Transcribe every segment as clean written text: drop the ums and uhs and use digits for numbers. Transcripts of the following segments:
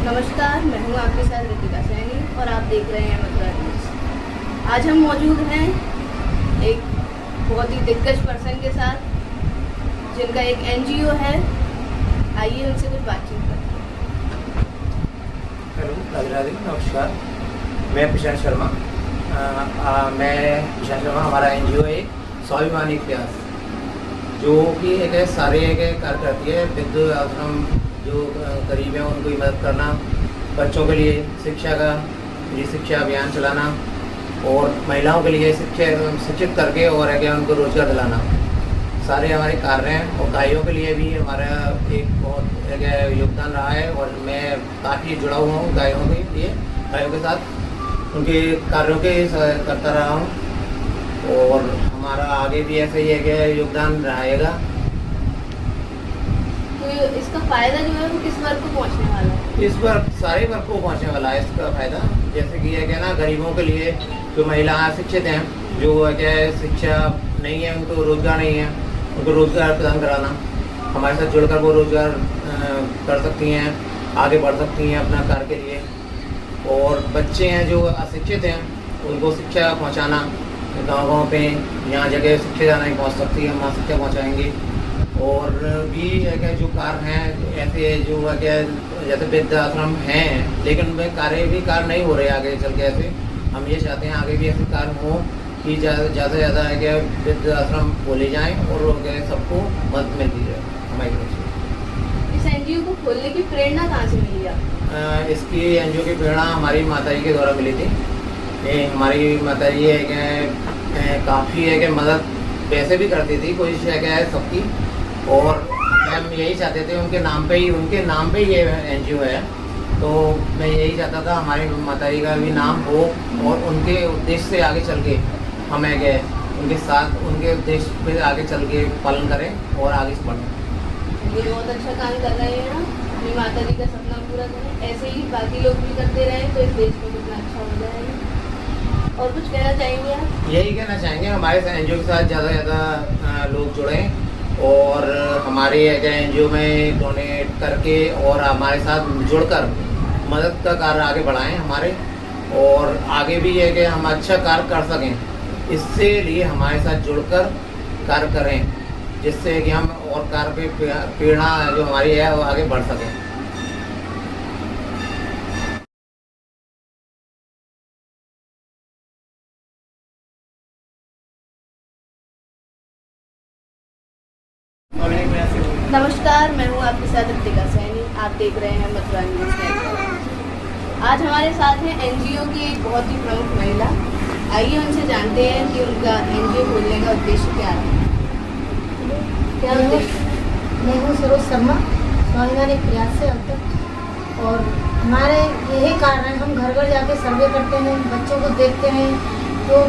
नमस्कार, मैं हूँ आपके साथ रितिका सैनी और आप देख रहे हैं मथुरा न्यूज़। आज हम मौजूद हैं एक बहुत ही दिग्गज पर्सन के साथ, जिनका एक एनजीओ है। आइए उनसे कुछ बातचीत करते हैं। हेलो, राधे राधे, नमस्कार। मैं प्रशांत शर्मा। हमारा एनजीओ है स्वाभिमानी प्रयास, जो कि एक सारे कार्य करती है। वृद्ध आश्रम जो गरीब हैं उनको ही मदद करना, बच्चों के लिए शिक्षा का शिक्षा अभियान चलाना और महिलाओं के लिए शिक्षित करके और उनको रोजगार दिलाना, सारे हमारे कार्य हैं। और गायों के लिए भी हमारा एक बहुत योगदान रहा है और मैं काफ़ी जुड़ा हुआ हूँ गायों के लिए, गायों के साथ उनके कार्यों के करता रहा हूँ और हमारा आगे भी ऐसे ही है योगदान रहेगा। तो इसका फायदा जो है वो किस वर्ग को पहुंचने वाला है? इस वर्ग सारे वर्ग को पहुंचने वाला है इसका फायदा। जैसे कि है ना, गरीबों के लिए, जो महिला शिक्षित हैं, जो शिक्षा नहीं है, उनको रोजगार नहीं है, उनको रोजगार प्रदान कराना, हमारे साथ जुड़कर वो रोजगार कर सकती हैं, आगे बढ़ सकती हैं अपना कार्य के लिए। और बच्चे हैं जो अशिक्षित हैं, उनको शिक्षा पहुँचाना, गाँव पे यहाँ जगह शिक्षा जाना नहीं पहुँच सकती है, वहाँ शिक्षा पहुँचाएँगे। और भी जो कार्य हैं ऐसे जो जैसे वृद्धाश्रम हैं, लेकिन उनमें कार्य नहीं हो रहे आगे चल के। ऐसे हम ये चाहते हैं आगे भी ऐसे कार्य हों कि ज़्यादा से ज़्यादा वृद्धाश्रम खोले जाएँ और सबको मदद मिलती है हमारी तरफ से। इस एनजीओ को खोलने की प्रेरणा कहाँ से मिली आपको? इसकी एनजीओ की प्रेरणा हमारी माताजी के द्वारा मिली थी। हमारी माताजी काफ़ी मदद वैसे भी करती थी, कोशिश सबकी, और हम यही चाहते थे उनके नाम पे ही ये एनजीओ है। तो मैं यही चाहता था हमारी माताजी का भी नाम हो और उनके उद्देश्य से आगे चल के हम उनके साथ उनके उद्देश्य पे आगे चल के पालन करें और आगे से बढ़ें। ये बहुत अच्छा काम कर रहे हैं, अपनी माताजी का सपना पूरा करें। ऐसे ही बाकी लोग भी करते रहें तो इस देश में कितना अच्छा हो जाएगा। और कुछ कहना चाहेंगे आप? यही कहना चाहेंगे, हमारे एनजीओ के साथ ज़्यादा से ज़्यादा लोग जुड़ें और हमारे एनजीओ में डोनेट करके और हमारे साथ जुड़कर मदद का कार्य आगे बढ़ाएं हमारे, और आगे भी है कि हम अच्छा कार्य कर सकें। इससे लिए हमारे साथ जुड़कर कार्य करें, जिससे कि हम और कार्य पे प्रेरणा जो हमारी है वो आगे बढ़ सकें। नमस्कार, मैं हूँ आपके साथ रितिका सैनी। आप देख रहे हैं मथुरा न्यूज़ नेटवर्क। आज हमारे साथ हैं एनजीओ की एक बहुत ही प्रमुख महिला। आइए उनसे जानते हैं कि उनका एनजीओ खोलने का उद्देश्य क्या है। क्या उद्देश्य? मैं हूँ सरोज शर्मा, स्वाभिमानी प्रयास से अब तक। और हमारे यही कारण है, हम घर घर जाके सर्वे करते हैं, बच्चों को देखते हैं, जो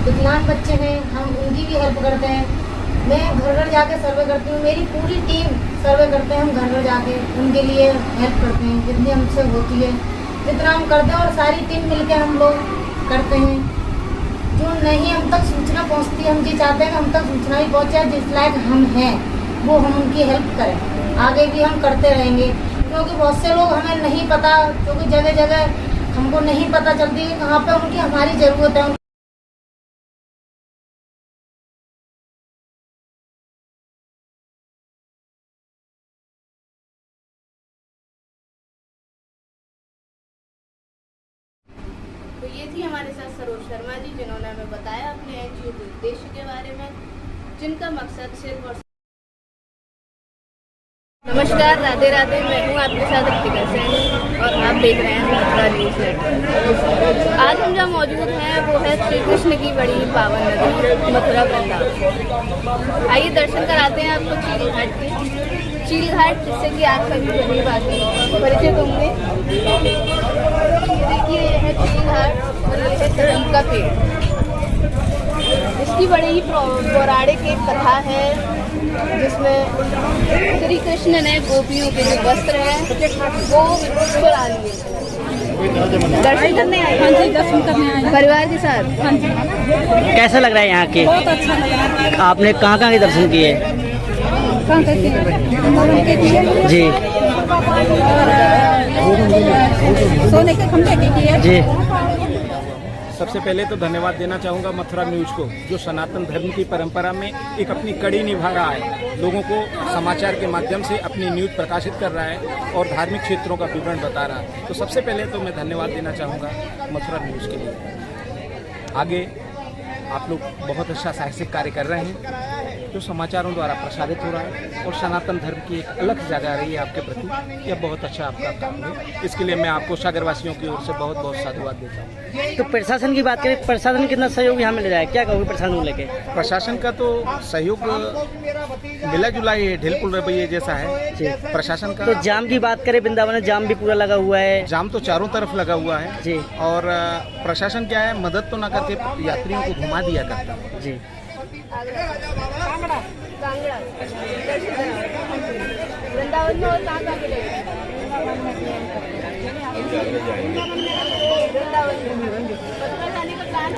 विकलांग बच्चे हैं हम उनकी भी हेल्प करते हैं। मैं घर घर जाके सर्वे करती हूँ, मेरी पूरी टीम सर्वे करते हैं। हम घर घर जाके उनके लिए हेल्प करते हैं, जितनी हमसे होती है जितना हम करते हैं, और सारी टीम मिलके हम लोग करते हैं। जो नहीं हम तक सूचना पहुँचती है, हम ये चाहते हैं कि हम तक सूचना भी पहुँचे, जिस लायक हम हैं वो हम उनकी हेल्प करें। आगे भी हम करते रहेंगे, क्योंकि बहुत से लोग हमें नहीं पता, क्योंकि जगह जगह हमको नहीं पता चलती कि कहाँ पे उनकी हमारी ज़रूरत है। तो ये थी हमारे साथ सरोज शर्मा जी, जिन्होंने हमें बताया अपने एनजीओ के उद्देश्य के बारे में, जिनका मकसद सिर्फ और नमस्कार, राधे राधे, मैं हूँ आपके साथ रितिका सैनी और आप देख रहे हैं मथुरा न्यूज़ नेटवर्क। आज हम जहाँ मौजूद हैं वो है श्री कृष्ण की बड़ी पावन नदी मथुरा वृंदावन। आइए दर्शन कराते हैं आपको चील घाट के। चील घाट, जिससे कि आप सभी गरीब आदमी परिचित होंगे। देखिए, यह है चील घाट और यह है कदम का पेड़। इसकी बड़ी ही पौराणिक एक कथा है, जिसमें श्री कृष्ण ने गोपियों के जो वस्त्र हैं वो चुरा लिए। दर्शन करने आए? हाँ जी, दर्शन करने आए परिवार के साथ। हाँ जी। कैसा लग रहा है यहाँ के? बहुत अच्छा लग रहा है। आपने कहाँ कहाँ के दर्शन किए? कहाँ के किए? जी। और सोने के खंभे की है जी। सबसे पहले तो धन्यवाद देना चाहूँगा मथुरा न्यूज़ को, जो सनातन धर्म की परंपरा में एक अपनी कड़ी निभा रहा है, लोगों को समाचार के माध्यम से अपनी न्यूज़ प्रकाशित कर रहा है और धार्मिक क्षेत्रों का विवरण बता रहा है। तो सबसे पहले तो मैं धन्यवाद देना चाहूँगा मथुरा न्यूज़ के लिए। आगे आप लोग बहुत अच्छा साहसिक कार्य कर रहे हैं, जो समाचारों द्वारा प्रसारित हो रहा है और सनातन धर्म की एक अलग जगह आ रही है आपके प्रति। यह बहुत अच्छा आपका काम है, इसके लिए मैं आपको सागरवासियों की ओर से बहुत बहुत साधुवाद देता हूँ। तो प्रशासन की बात करें, प्रशासन कितना सहयोग यहाँ मिल रहा है, क्या कहोगे प्रशासन को लेके? प्रशासन का तो सहयोग मिला जुला ही है, ढिलपुल रवैये जैसा है प्रशासन का। तो जाम की बात करें, वृंदावन में जाम भी पूरा लगा हुआ है। जाम तो चारों तरफ लगा हुआ है जी। और प्रशासन क्या है, मदद तो ना करके यात्रियों को घुमा दिया करता है जी। कांगड़ा वृंदावन में और कहाँ मिलेगा? वृंदावन में मथुरा जाने का प्लान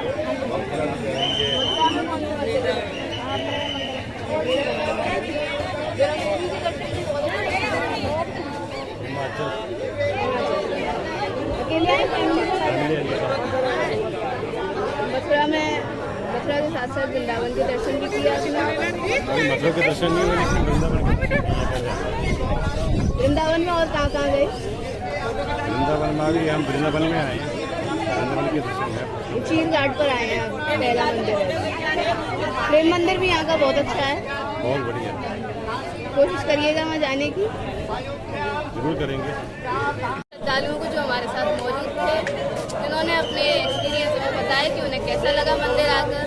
मथुरा के साथ साथ वृंदावन के दर्शन भी किया आपने? मथुरा के दर्शन नहीं हुए, लेकिन वृंदावन में और कहाँ गए? वृंदावन में भी हम वृंदावन में आए हैं, वृंदावन के दर्शन है। चीर घाट पर आए हैं आप, पहला मंदिर है। प्रेम मंदिर भी यहाँ का बहुत अच्छा है, बहुत बढ़िया, कोशिश करिएगा वहाँ जाने की। जरूर करेंगे। श्रद्धालुओं को जो हमारे साथ मौजूद थे, जिन्होंने अपने एक्सपीरियंस में बताया कि उन्हें कैसा लगा मंदिर आकर,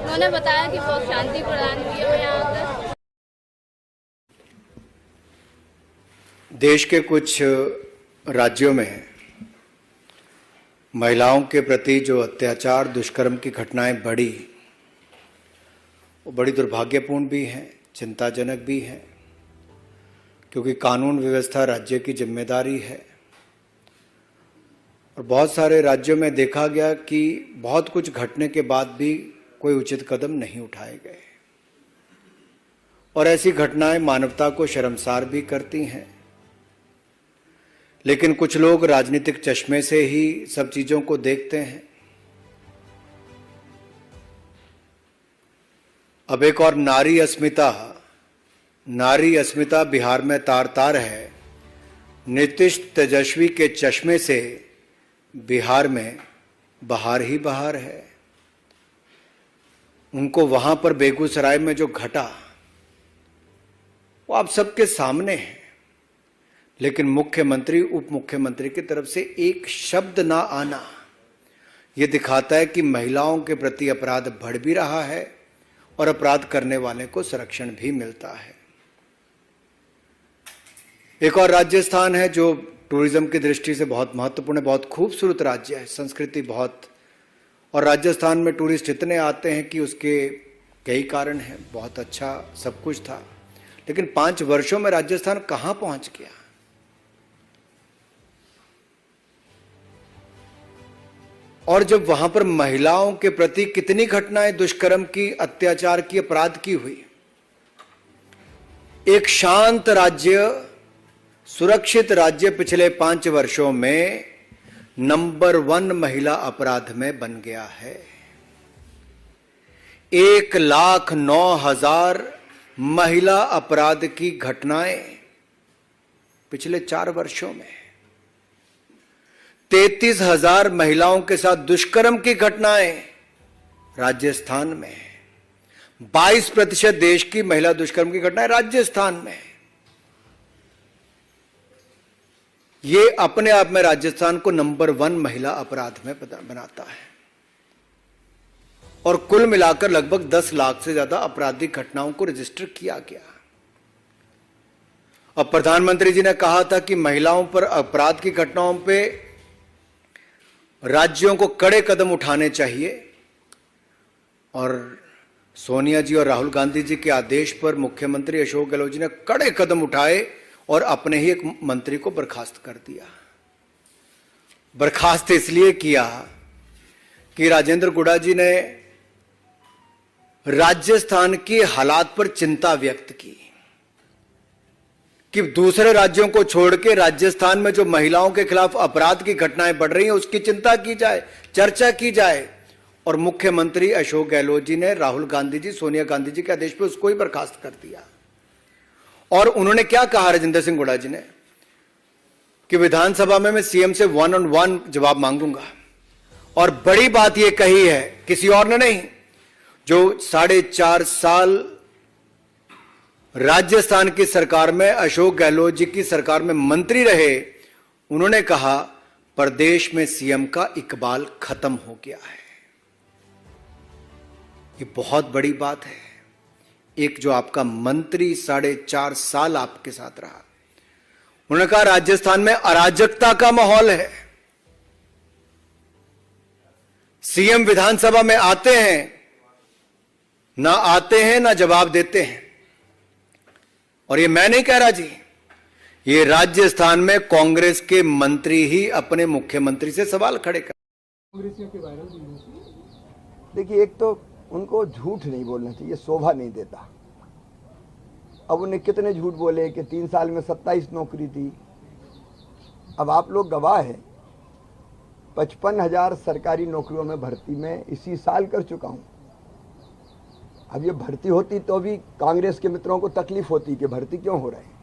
उन्होंने बताया कि बहुत शांति प्रदान की है यहाँ आकर। देश के कुछ राज्यों में महिलाओं के प्रति जो अत्याचार दुष्कर्म की घटनाएं बढ़ी, वो बड़ी दुर्भाग्यपूर्ण भी हैं, चिंताजनक भी हैं, क्योंकि कानून व्यवस्था राज्य की जिम्मेदारी है। और बहुत सारे राज्यों में देखा गया कि बहुत कुछ घटने के बाद भी कोई उचित कदम नहीं उठाए गए, और ऐसी घटनाएं मानवता को शर्मसार भी करती हैं। लेकिन कुछ लोग राजनीतिक चश्मे से ही सब चीजों को देखते हैं। अब एक और नारी अस्मिता बिहार में तार तार है। नीतीश तेजस्वी के चश्मे से बिहार में बहार ही बहार है। उनको वहां पर बेगूसराय में जो घटा वो आप सबके सामने है, लेकिन मुख्यमंत्री उप मुख्यमंत्री की तरफ से एक शब्द ना आना, यह दिखाता है कि महिलाओं के प्रति अपराध बढ़ भी रहा है और अपराध करने वाले को संरक्षण भी मिलता है। एक और राजस्थान है जो टूरिज्म की दृष्टि से बहुत महत्वपूर्ण है, बहुत खूबसूरत राज्य है, संस्कृति बहुत, और राजस्थान में टूरिस्ट इतने आते हैं कि उसके कई कारण हैं, बहुत अच्छा सब कुछ था। लेकिन 5 वर्षों में राजस्थान कहां पहुंच गया? और जब वहां पर महिलाओं के प्रति कितनी घटनाएं दुष्कर्म की, अत्याचार की, अपराध की हुई। एक शांत राज्य, सुरक्षित राज्य पिछले 5 वर्षों में नंबर 1 महिला अपराध में बन गया है। 1,09,000 महिला अपराध की घटनाएं पिछले 4 वर्षों में। 33,000 महिलाओं के साथ दुष्कर्म की घटनाएं राजस्थान में। 22% देश की महिला दुष्कर्म की घटनाएं राजस्थान में। ये अपने आप में राजस्थान को नंबर 1 महिला अपराध में बनाता है। और कुल मिलाकर लगभग 10 लाख से ज्यादा आपराधिक घटनाओं को रजिस्टर किया गया। अब प्रधानमंत्री जी ने कहा था कि महिलाओं पर अपराध की घटनाओं पे राज्यों को कड़े कदम उठाने चाहिए, और सोनिया जी और राहुल गांधी जी के आदेश पर मुख्यमंत्री अशोक गहलोत जी ने कड़े कदम उठाए और अपने ही एक मंत्री को बर्खास्त कर दिया। बर्खास्त इसलिए किया कि राजेंद्र गुड़ा जी ने राजस्थान के हालात पर चिंता व्यक्त की। कि दूसरे राज्यों को छोड़ के राजस्थान में जो महिलाओं के खिलाफ अपराध की घटनाएं बढ़ रही हैं उसकी चिंता की जाए, चर्चा की जाए। और मुख्यमंत्री अशोक गहलोत जी ने राहुल गांधी जी, सोनिया गांधी जी के आदेश पे उसको ही बर्खास्त कर दिया। और उन्होंने क्या कहा राजेंद्र सिंह हुड्डा जी ने कि विधानसभा में मैं सीएम से 1-on-1 जवाब मांगूंगा। और बड़ी बात यह कही है, किसी और ने नहीं, जो 4.5 साल राजस्थान की सरकार में, अशोक गहलोत जी की सरकार में मंत्री रहे, उन्होंने कहा प्रदेश में सीएम का इकबाल खत्म हो गया है। ये बहुत बड़ी बात है। एक जो आपका मंत्री 4.5 साल आपके साथ रहा, उन्होंने कहा राजस्थान में अराजकता का माहौल है, सीएम विधानसभा में आते हैं ना जवाब देते हैं। और ये मैं नहीं कह रहा जी, ये राजस्थान में कांग्रेस के मंत्री ही अपने मुख्यमंत्री से सवाल खड़े कर। देखिए, एक तो उनको झूठ नहीं बोलना चाहिए, शोभा नहीं देता। अब उन्हें कितने झूठ बोले कि 3 साल में 27 नौकरी थी। अब आप लोग गवाह हैं, 55,000 सरकारी नौकरियों में भर्ती में इसी साल कर चुका हूं। अब ये भर्ती होती तो भी कांग्रेस के मित्रों को तकलीफ होती कि भर्ती क्यों हो रहे हैं।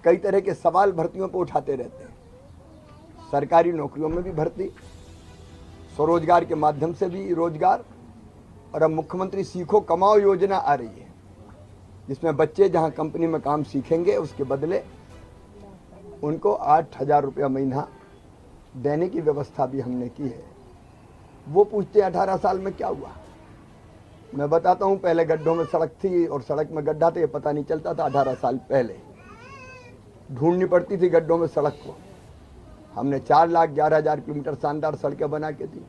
कई तरह के सवाल भर्तियों पर उठाते रहते हैं। सरकारी नौकरियों में भी भर्ती, स्वरोजगार के माध्यम से भी रोजगार, और अब मुख्यमंत्री सीखो कमाओ योजना आ रही है, जिसमें बच्चे जहां कंपनी में काम सीखेंगे उसके बदले उनको 8,000 रुपया महीना देने की व्यवस्था भी हमने की है। वो पूछते 18 साल में क्या हुआ। मैं बताता हूं, पहले गड्ढों में सड़क थी और सड़क में गड्ढा था, ये पता नहीं चलता था। 18 साल पहले ढूंढनी पड़ती थी गड्ढों में सड़क को। हमने 4,11,000 किलोमीटर शानदार सड़कें बना के दी।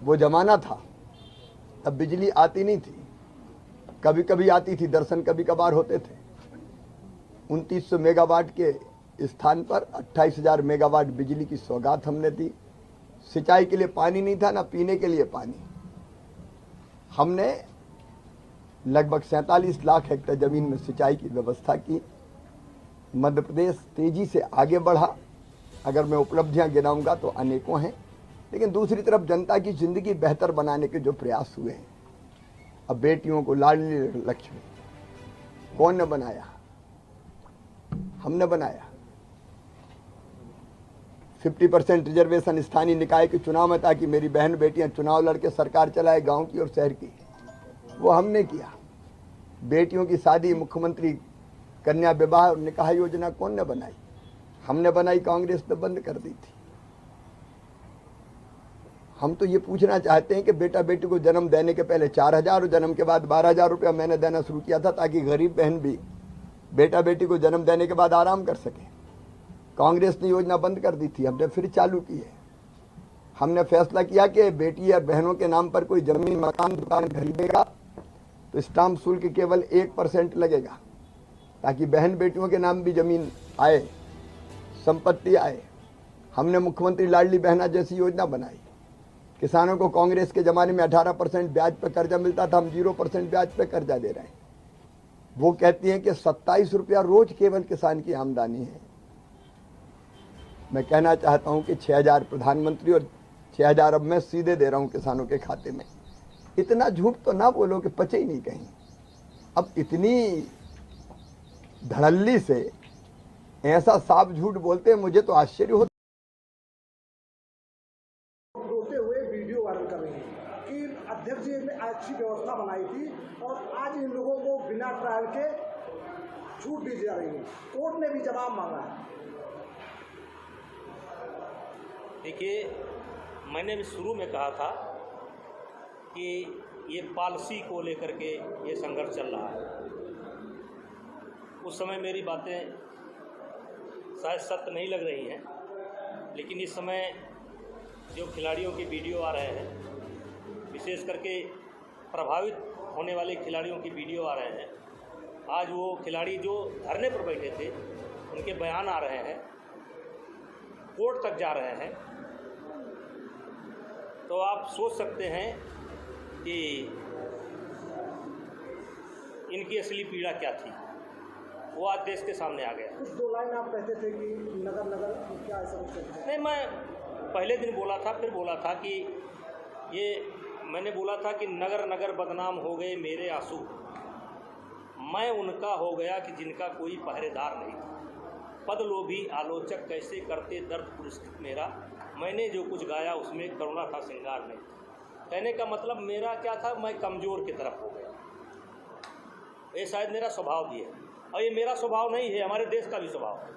वो जमाना था, तब बिजली आती नहीं थी, कभी कभी आती थी, दर्शन कभी कभार होते थे। 2900 मेगावाट के स्थान पर 28,000 मेगावाट बिजली की सौगात हमने दी। सिंचाई के लिए पानी नहीं था, ना पीने के लिए पानी। हमने लगभग 47 लाख हेक्टेयर जमीन में सिंचाई की व्यवस्था की। मध्य प्रदेश तेजी से आगे बढ़ा। अगर मैं उपलब्धियां गिनाऊंगा तो अनेकों हैं, लेकिन दूसरी तरफ जनता की जिंदगी बेहतर बनाने के जो प्रयास हुए हैं। अब बेटियों को लाडली लक्ष्मी कौन ने बनाया? हमने बनाया। 50% रिजर्वेशन स्थानीय निकाय के चुनाव में, ताकि मेरी बहन बेटियां चुनाव लड़के सरकार चलाए, गांव की और शहर की। वो हमने किया। बेटियों की शादी, मुख्यमंत्री कन्या विवाह और निकाह योजना कौन ने बनाई? हमने बनाई, कांग्रेस ने बंद कर दी थी। हम तो ये पूछना चाहते हैं कि बेटा बेटी को जन्म देने के पहले 4,000 और जन्म के बाद 12,000 रुपया मैंने देना शुरू किया था, ताकि गरीब बहन भी बेटा बेटी को जन्म देने के बाद आराम कर सके। कांग्रेस ने योजना बंद कर दी थी, हमने फिर चालू की है। हमने फैसला किया कि बेटी या बहनों के नाम पर कोई जमीन, मकान, दुकान खरीदेगा तो स्टाम्प शुल्क केवल 1% लगेगा, ताकि बहन बेटियों के नाम भी जमीन आए, संपत्ति आए। हमने मुख्यमंत्री लाडली बहना जैसी योजना बनाई। किसानों को कांग्रेस के जमाने में 18% ब्याज पर कर्जा मिलता था, हम 0% ब्याज पर कर्जा दे रहे हैं। वो कहती हैं कि 27 रुपया रोज केवल किसान की आमदनी है। मैं कहना चाहता हूं कि 6,000 प्रधानमंत्री और 6,000 अब मैं सीधे दे रहा हूं किसानों के खाते में। इतना झूठ तो ना बोलो कि पचे ही नहीं कहीं। अब इतनी धड़ल्ली से ऐसा साफ झूठ बोलते हैं, मुझे तो आश्चर्य होता। रोते हुए वीडियो वायरल कर रही है कि अध्यक्ष जी ने अच्छी व्यवस्था बनाई थी और आज इन लोगों को बिना ट्रायल के छूट दी जा रही है। कोर्ट ने भी जवाब मांगा है। देखिए, मैंने भी शुरू में कहा था कि ये पॉलिसी को लेकर के ये संघर्ष चल रहा है। उस समय मेरी बातें शायद सत्य नहीं लग रही हैं, लेकिन इस समय जो खिलाड़ियों के वीडियो आ रहे हैं, विशेष करके प्रभावित होने वाले खिलाड़ियों की वीडियो आ रहे हैं। आज वो खिलाड़ी जो धरने पर बैठे थे, उनके बयान आ रहे हैं, कोर्ट तक जा रहे हैं। तो आप सोच सकते हैं कि इनकी असली पीड़ा क्या थी। वो आज देश के सामने आ गया। कुछ 2 लाइन आप कहते थे कि नगर नगर क्या ऐसा कुछ कहते हैं? नहीं, मैं पहले दिन बोला था, फिर बोला था कि ये मैंने बोला था कि नगर नगर बदनाम हो गए मेरे आंसू, मैं उनका हो गया कि जिनका कोई पहरेदार नहीं था। पद लोभी आलोचक कैसे करते दर्द पुरस्कृत मेरा, मैंने जो कुछ गाया उसमें करुणा था श्रृंगार नहीं। कहने का मतलब मेरा क्या था, मैं कमज़ोर की तरफ हो गया। ये शायद मेरा स्वभाव भी है, और ये मेरा स्वभाव नहीं है, हमारे देश का भी स्वभाव है।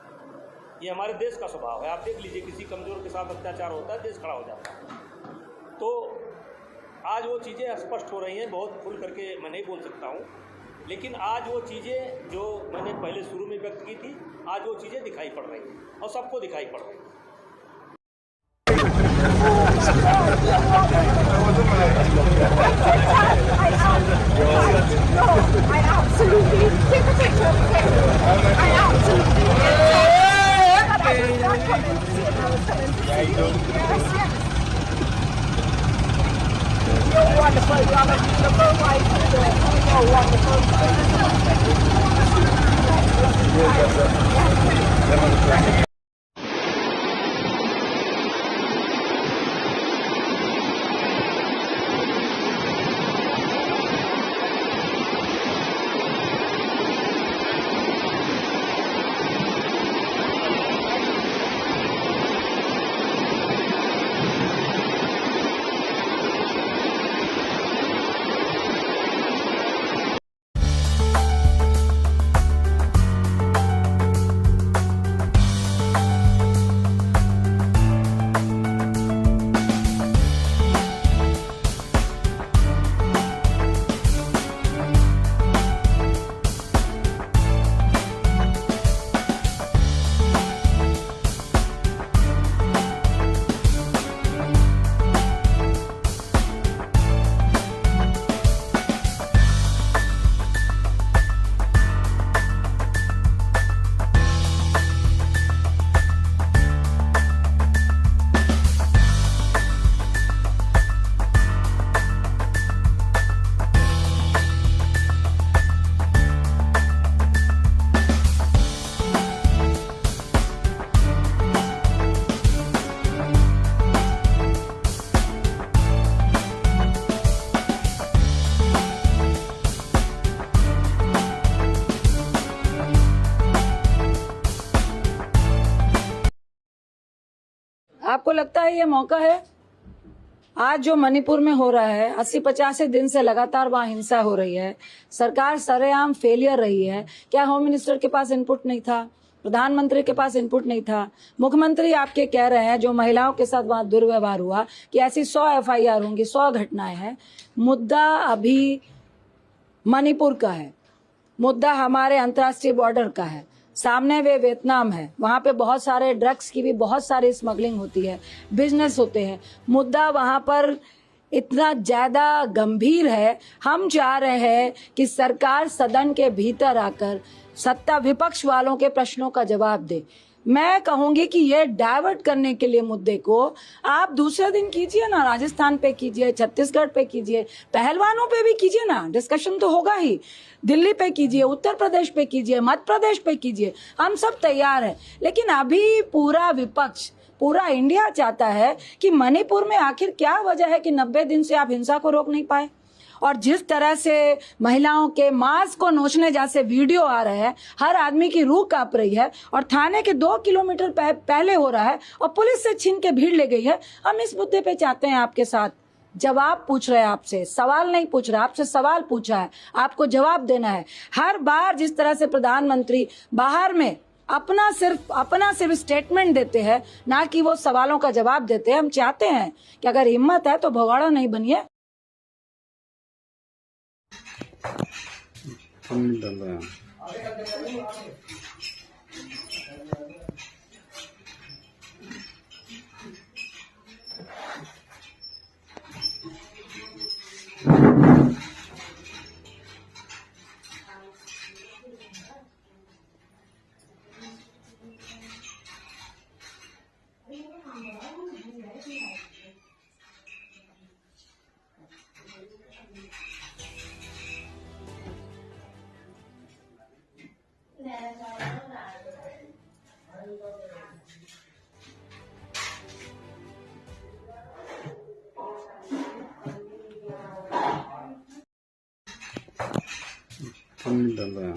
ये हमारे देश का स्वभाव है। आप देख लीजिए, किसी कमज़ोर के साथ अत्याचार होता है, देश खड़ा हो जाता है। तो आज वो चीज़ें स्पष्ट हो रही हैं। बहुत खुल करके मैं नहीं बोल सकता हूँ, लेकिन आज वो चीज़ें जो मैंने पहले शुरू में व्यक्त की थी, आज वो चीज़ें दिखाई पड़ रही हैं और सबको दिखाई पड़ रही हैं। आपको लगता है ये मौका है? आज जो मणिपुर में हो रहा है, 80-85 दिन से लगातार वहाँ हिंसा हो रही है, सरकार सरेआम फेलियर रही है। क्या होम मिनिस्टर के पास इनपुट नहीं था? प्रधानमंत्री के पास इनपुट नहीं था? मुख्यमंत्री आपके कह रहे हैं जो महिलाओं के साथ वहाँ दुर्व्यवहार हुआ कि ऐसी 100 FIR होंगी, 100 घटनाएं हैं। मुद्दा अभी मणिपुर का है, मुद्दा हमारे अंतर्राष्ट्रीय बॉर्डर का है। सामने वे वियतनाम है, वहाँ पे बहुत सारे ड्रग्स की भी बहुत सारी स्मगलिंग होती है, बिजनेस होते हैं। मुद्दा वहाँ पर इतना ज्यादा गंभीर है। हम चाह रहे हैं कि सरकार सदन के भीतर आकर सत्ता विपक्ष वालों के प्रश्नों का जवाब दे। मैं कहूंगी कि ये डाइवर्ट करने के लिए मुद्दे को आप दूसरे दिन कीजिए ना, राजस्थान पे कीजिए, छत्तीसगढ़ पे कीजिए, पहलवानों पे भी कीजिए ना, डिस्कशन तो होगा ही। दिल्ली पे कीजिए, उत्तर प्रदेश पे कीजिए, मध्य प्रदेश पे कीजिए, हम सब तैयार हैं। लेकिन अभी पूरा विपक्ष, पूरा इंडिया चाहता है कि मणिपुर में आखिर क्या वजह है कि 90 दिन से आप हिंसा को रोक नहीं पाए। और जिस तरह से महिलाओं के मांस को नोचने जैसे वीडियो आ रहे हैं, हर आदमी की रूह कांप रही है, और थाने के 2 किलोमीटर पहले हो रहा है और पुलिस से छीन के भीड़ ले गई है। हम इस मुद्दे पे चाहते हैं आपके साथ जवाब पूछ रहे हैं, आपसे सवाल नहीं पूछ रहे, आपसे सवाल पूछा है, आपको जवाब देना है। हर बार जिस तरह से प्रधानमंत्री बाहर में अपना सिर्फ स्टेटमेंट देते हैं, ना कि वो सवालों का जवाब देते हैं। हम चाहते हैं कि अगर हिम्मत है तो भगोड़ा नहीं बनिए। हम नहीं डाल रहे हैं।